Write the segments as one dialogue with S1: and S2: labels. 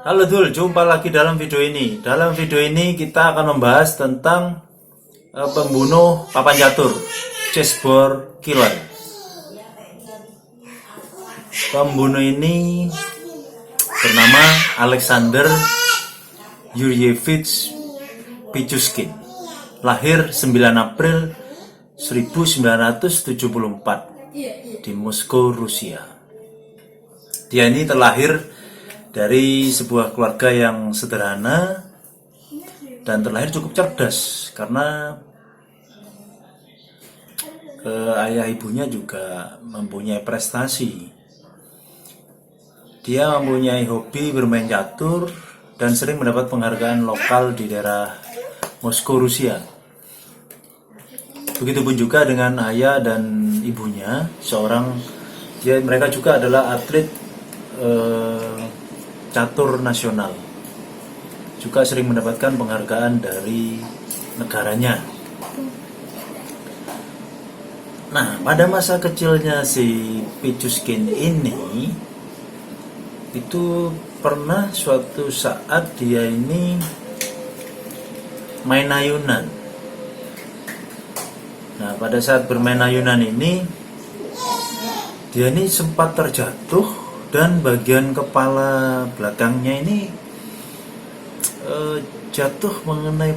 S1: Halo Dul, jumpa lagi dalam video ini. Dalam video ini kita akan membahas tentang pembunuh papan catur, chessboard killer. Pembunuh ini bernama Alexander Yuryevich Pichushkin. Lahir 9 April 1974 di Moskow, Rusia. Dia ini terlahir dari sebuah keluarga yang sederhana dan terlahir cukup cerdas karena ayah ibunya juga mempunyai prestasi. Dia mempunyai hobi bermain catur dan sering mendapat penghargaan lokal di daerah Moskow, Rusia. Begitupun juga dengan ayah dan ibunya, mereka juga adalah atlet catur nasional, juga sering mendapatkan penghargaan dari negaranya. Nah, pada masa kecilnya si Pichushkin ini itu pernah suatu saat dia ini main ayunan. Nah, pada saat bermain ayunan ini dia ini sempat terjatuh dan bagian kepala belakangnya ini jatuh mengenai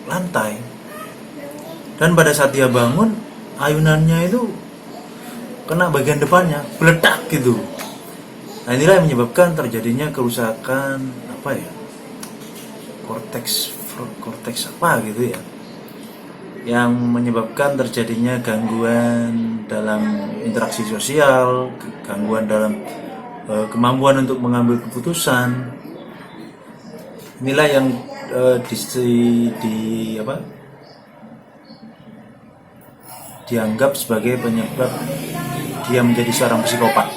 S1: lantai. Dan pada saat dia bangun, ayunannya itu kena bagian depannya, meledak gitu. Nah, inilah yang menyebabkan terjadinya kerusakan korteks apa gitu ya, yang menyebabkan terjadinya gangguan dalam interaksi sosial, gangguan dalam kemampuan untuk mengambil keputusan. Inilah yang dianggap sebagai penyebab dia menjadi seorang psikopat.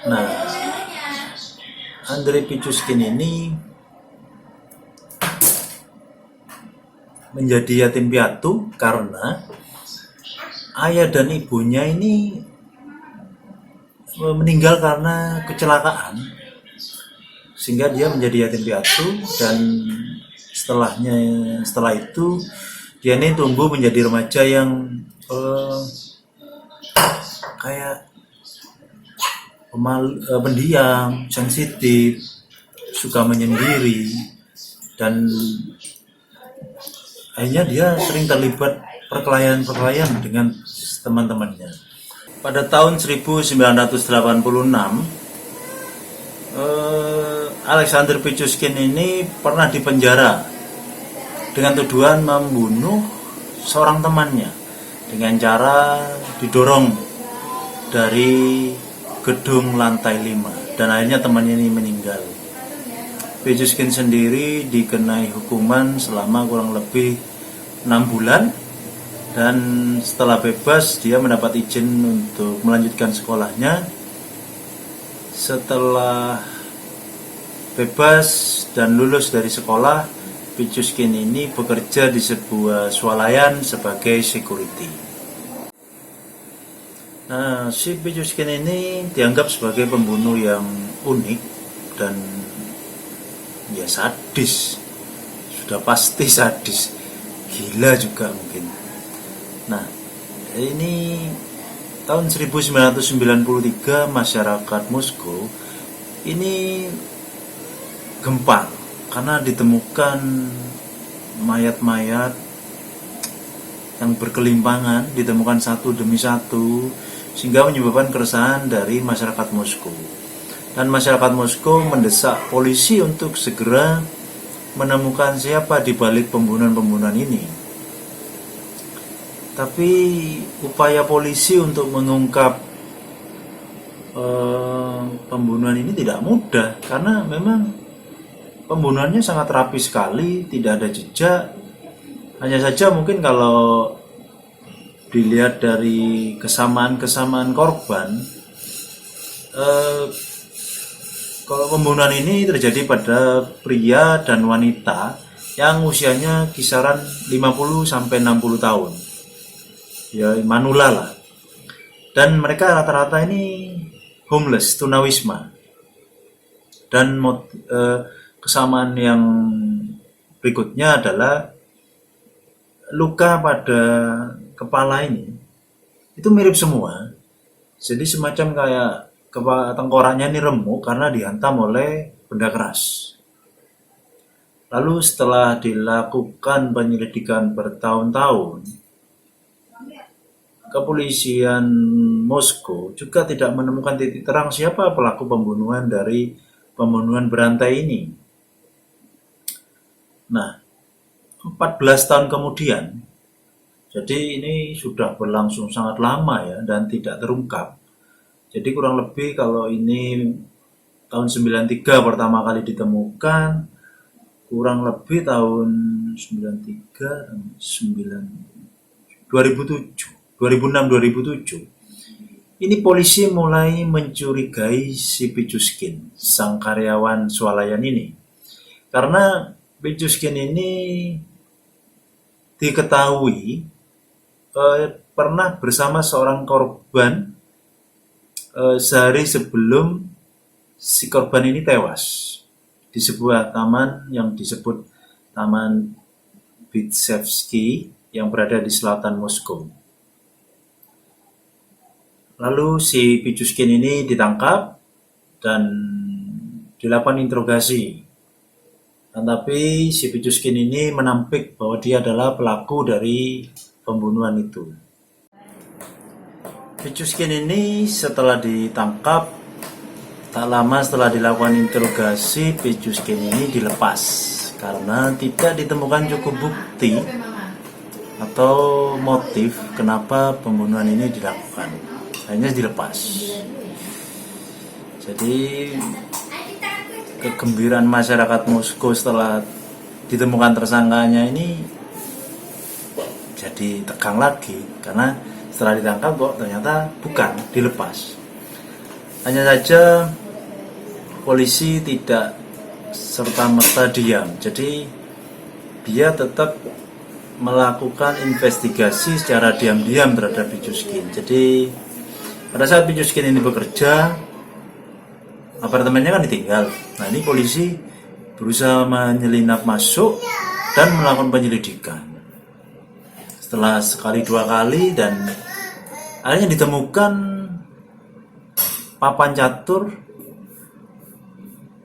S1: Nah, Andrei Pichushkin ini menjadi yatim piatu karena ayah dan ibunya ini meninggal karena kecelakaan, sehingga dia menjadi yatim piatu. Dan setelah itu dia ini tumbuh menjadi remaja yang kayak pendiam, sensitif, suka menyendiri, dan akhirnya dia sering terlibat perkelahian dengan teman-temannya. Pada tahun 1986, Alexander Pichushkin ini pernah dipenjara dengan tuduhan membunuh seorang temannya dengan cara didorong dari gedung lantai 5, dan akhirnya temannya ini meninggal. Pichushkin sendiri dikenai hukuman selama kurang lebih 6 bulan. Dan setelah bebas, dia mendapat izin untuk melanjutkan sekolahnya. Setelah bebas dan lulus dari sekolah, Pichushkin ini bekerja di sebuah swalayan sebagai security. Nah, si Pichushkin ini dianggap sebagai pembunuh yang unik dan ya sadis. Sudah pasti sadis, gila juga mungkin. Nah, ini tahun 1993 masyarakat Moskow ini gempar karena ditemukan mayat-mayat yang berkelimpangan, ditemukan satu demi satu, sehingga menyebabkan keresahan dari masyarakat Moskow. Dan masyarakat Moskow mendesak polisi untuk segera menemukan siapa di balik pembunuhan-pembunuhan ini. Tapi upaya polisi untuk mengungkap pembunuhan ini tidak mudah, karena memang pembunuhannya sangat rapi sekali, tidak ada jejak. Hanya saja mungkin kalau dilihat dari kesamaan korban, kalau pembunuhan ini terjadi pada pria dan wanita yang usianya kisaran 50-60 tahun. Ya, manula lah. Dan mereka rata-rata ini homeless, tunawisma. Dan kesamaan yang berikutnya adalah luka pada kepala ini itu mirip semua. Jadi semacam kayak kepala tengkoraknya ini remuk karena dihantam oleh benda keras. Lalu setelah dilakukan penyelidikan bertahun-tahun, kepolisian Moskow juga tidak menemukan titik terang siapa pelaku pembunuhan berantai ini. Nah, 14 tahun kemudian, jadi ini sudah berlangsung sangat lama ya dan tidak terungkap. Jadi kurang lebih kalau ini tahun 93 pertama kali ditemukan, kurang lebih tahun 93, 2006-2007. Ini polisi mulai mencurigai si Pichuskin, sang karyawan swalayan ini. Karena Pichuskin ini diketahui pernah bersama seorang korban sehari sebelum si korban ini tewas di sebuah taman yang disebut Taman Bitsevsky yang berada di selatan Moskow. Lalu si Pichuskin ini ditangkap dan dilakukan interogasi. Tetapi si Pichuskin ini menampik bahwa dia adalah pelaku dari pembunuhan itu. Pichuskin ini setelah ditangkap, tak lama setelah dilakukan interogasi, Pichuskin ini dilepas karena tidak ditemukan cukup bukti atau motif kenapa pembunuhan ini dilakukan. Hanya dilepas. Jadi kegembiraan masyarakat Moskow setelah ditemukan tersangkanya ini jadi tegang lagi karena setelah ditangkap kok ternyata bukan, dilepas. Hanya saja polisi tidak serta-merta diam, jadi dia tetap melakukan investigasi secara diam-diam terhadap Pichuskin. Jadi pada saat Pichuskin ini bekerja, apartemennya kan ditinggal. Nah ini polisi berusaha menyelinap masuk dan melakukan penyelidikan. Setelah sekali dua kali dan akhirnya ditemukan papan catur.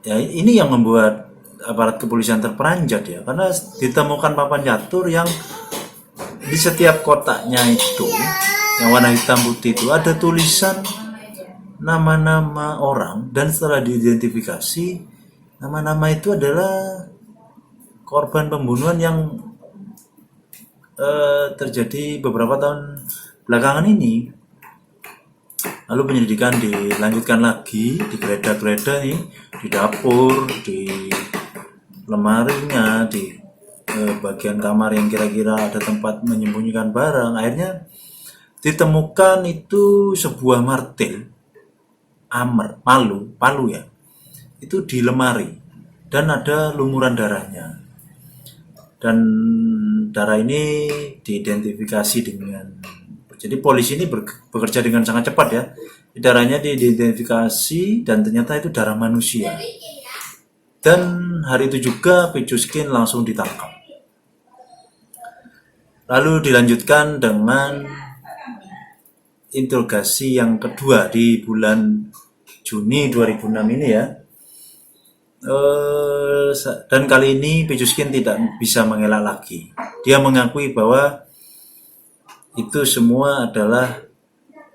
S1: Ya ini yang membuat aparat kepolisian terperanjat ya, karena ditemukan papan catur yang di setiap kotaknya itu yang warna hitam putih itu ada tulisan nama-nama orang, dan setelah diidentifikasi nama-nama itu adalah korban pembunuhan yang terjadi beberapa tahun belakangan ini. Lalu penyelidikan dilanjutkan lagi, digeledah-geledah nih, di dapur, di lemarinya, di bagian kamar yang kira-kira ada tempat menyembunyikan barang. Akhirnya ditemukan itu sebuah martil, palu ya, itu di lemari dan ada lumuran darahnya. Dan darah ini diidentifikasi dengan, jadi polisi ini bekerja dengan sangat cepat ya. Darahnya diidentifikasi dan ternyata itu darah manusia. Dan hari itu juga Pichuskin langsung ditangkap. Lalu dilanjutkan dengan interogasi yang kedua di bulan Juni 2006 ini ya. Dan kali ini Pichuskin tidak bisa mengelak lagi. Dia mengakui bahwa itu semua adalah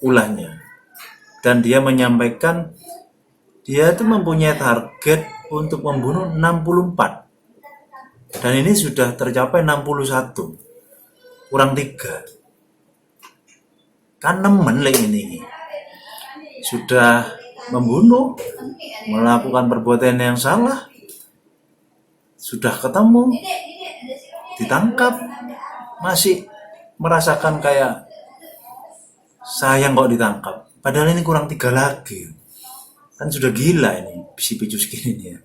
S1: ulahnya. Dan dia menyampaikan dia itu mempunyai target untuk membunuh 64. Dan ini sudah tercapai 61. Kurang 3. Kan nemen ini. Sudah membunuh, melakukan perbuatan yang salah, sudah ketemu, ditangkap, masih merasakan kayak sayang kok ditangkap. Padahal ini kurang 3 lagi. Kan sudah gila ini si Pichuskin ini ya.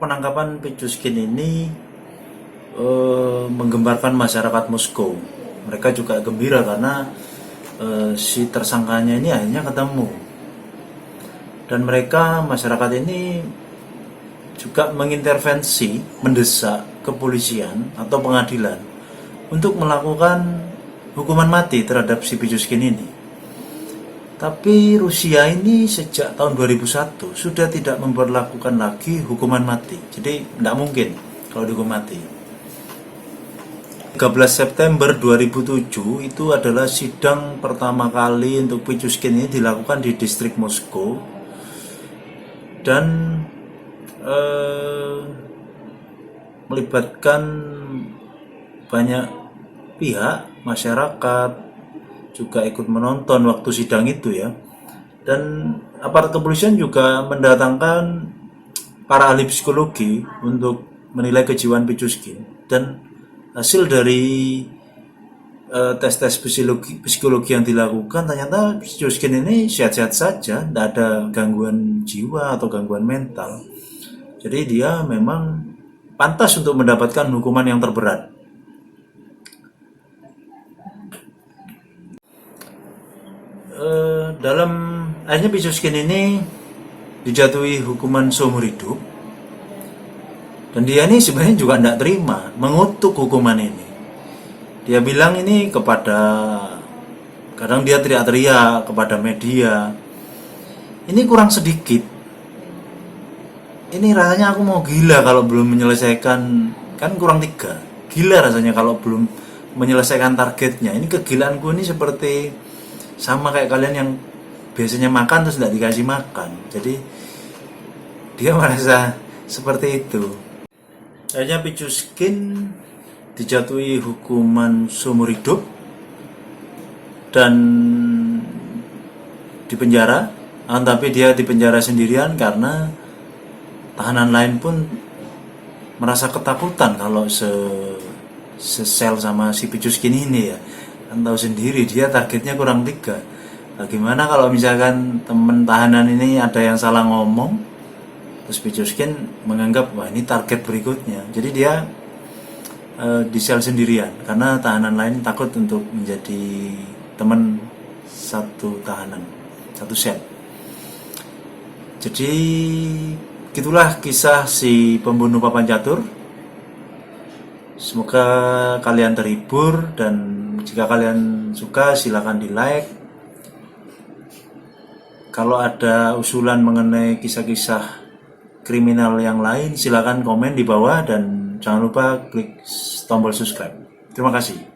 S1: Penangkapan Pichuskin ini menggembarkan masyarakat Moskow. Mereka juga gembira karena si tersangkanya ini akhirnya ketemu. Dan mereka, masyarakat ini juga mengintervensi, mendesak kepolisian atau pengadilan untuk melakukan hukuman mati terhadap si Pichuskin ini. Tapi Rusia ini sejak tahun 2001 sudah tidak memperlakukan lagi hukuman mati. Jadi tidak mungkin kalau dihukum mati. 13 September 2007 itu adalah sidang pertama kali untuk Pichuskin ini dilakukan di distrik Moskow. Dan melibatkan banyak pihak, masyarakat juga ikut menonton waktu sidang itu ya. Dan aparat kepolisian juga mendatangkan para ahli psikologi untuk menilai kejiwaan Pichuskin. Dan hasil dari tes-tes psikologi yang dilakukan, ternyata Pichuskin ini sehat-sehat saja, tidak ada gangguan jiwa atau gangguan mental. Jadi dia memang pantas untuk mendapatkan hukuman yang terberat. Akhirnya Pichuskin ini dijatuhi hukuman seumur hidup. Dan dia ini sebenarnya juga tidak terima, mengutuk hukuman ini. Dia bilang ini kadang dia teriak-teriak kepada media, ini kurang sedikit. Ini rasanya aku mau gila kalau belum menyelesaikan, kan kurang 3. Gila rasanya kalau belum menyelesaikan targetnya. Ini kegilaanku ini seperti sama kayak kalian yang biasanya makan terus tidak dikasih makan. Jadi dia merasa seperti itu. Akhirnya Pichuskin dijatuhi hukuman seumur hidup dan dipenjara. Tapi dia dipenjara sendirian karena tahanan lain pun merasa ketakutan kalau sesel sama si Pichuskin ini ya. Kan tahu sendiri dia targetnya kurang 3. Bagaimana kalau misalkan teman tahanan ini ada yang salah ngomong, terus Pichuskin menganggap wah ini target berikutnya. Jadi dia di sel sendirian karena tahanan lain takut untuk menjadi teman satu tahanan, satu sel. Jadi gitulah kisah si pembunuh papan catur. Semoga kalian terhibur, dan jika kalian suka silakan di like. Kalau ada usulan mengenai kisah-kisah kriminal yang lain, silakan komen di bawah dan jangan lupa klik tombol subscribe. Terima kasih.